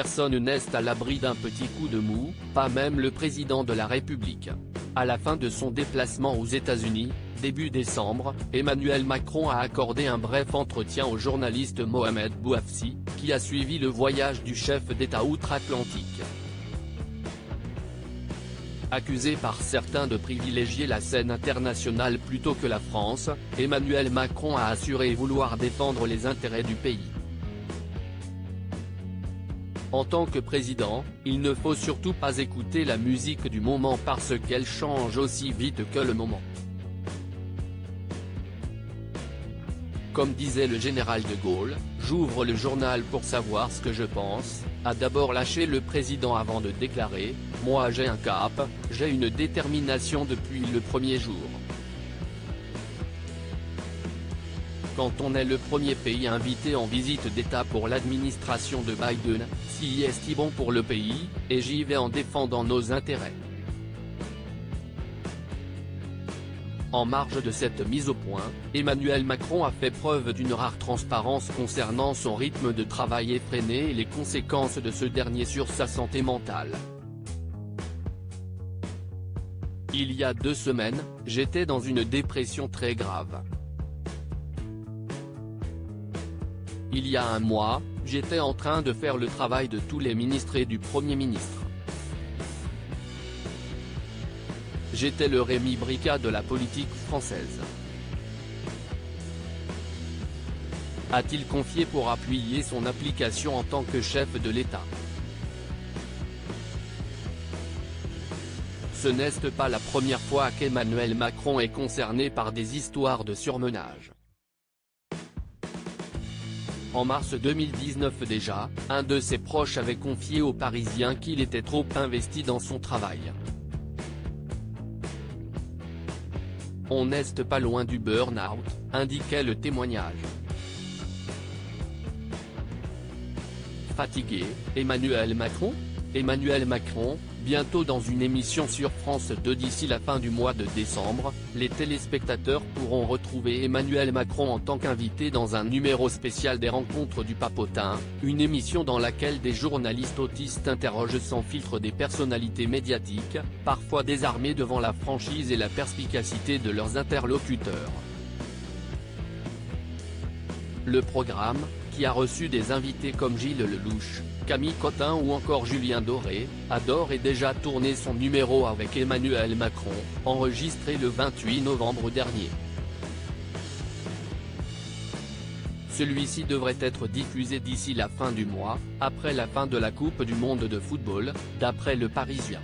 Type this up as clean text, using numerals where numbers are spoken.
Personne n'est à l'abri d'un petit coup de mou, pas même le président de la République. À la fin de son déplacement aux États-Unis, début décembre, Emmanuel Macron a accordé un bref entretien au journaliste Mohamed Bouafsi, qui a suivi le voyage du chef d'État outre-Atlantique. Accusé par certains de privilégier la scène internationale plutôt que la France, Emmanuel Macron a assuré vouloir défendre les intérêts du pays. En tant que président, il ne faut surtout pas écouter la musique du moment parce qu'elle change aussi vite que le moment. Comme disait le général de Gaulle, j'ouvre le journal pour savoir ce que je pense, a d'abord lâché le président avant de déclarer, « Moi j'ai un cap, j'ai une détermination depuis le premier jour. » Quand on est le premier pays invité en visite d'État pour l'administration de Biden, si est bon pour le pays, et j'y vais en défendant nos intérêts. En marge de cette mise au point, Emmanuel Macron a fait preuve d'une rare transparence concernant son rythme de travail effréné et les conséquences de ce dernier sur sa santé mentale. Il y a 2 semaines, j'étais dans une dépression très grave. Il y a 1 mois, j'étais en train de faire le travail de tous les ministres et du Premier ministre. J'étais le Rémi Brichat de la politique française. A-t-il confié pour appuyer son application en tant que chef de l'État. Ce n'est pas la première fois qu'Emmanuel Macron est concerné par des histoires de surmenage. En mars 2019 déjà, un de ses proches avait confié aux Parisiens qu'il était trop investi dans son travail. On n'est pas loin du burn-out, indiquait le témoignage. Fatigué, Emmanuel Macron ? Emmanuel Macron, bientôt dans une émission sur France 2 d'ici la fin du mois de décembre, les téléspectateurs pourront retrouver Emmanuel Macron en tant qu'invité dans un numéro spécial des Rencontres du Papotin, une émission dans laquelle des journalistes autistes interrogent sans filtre des personnalités médiatiques, parfois désarmées devant la franchise et la perspicacité de leurs interlocuteurs. Le programme, qui a reçu des invités comme Gilles Lelouch, Camille Cotin ou encore Julien Doré, a d'ores et déjà tourné son numéro avec Emmanuel Macron, enregistré le 28 novembre dernier. Celui-ci devrait être diffusé d'ici la fin du mois, après la fin de la Coupe du monde de football, d'après Le Parisien.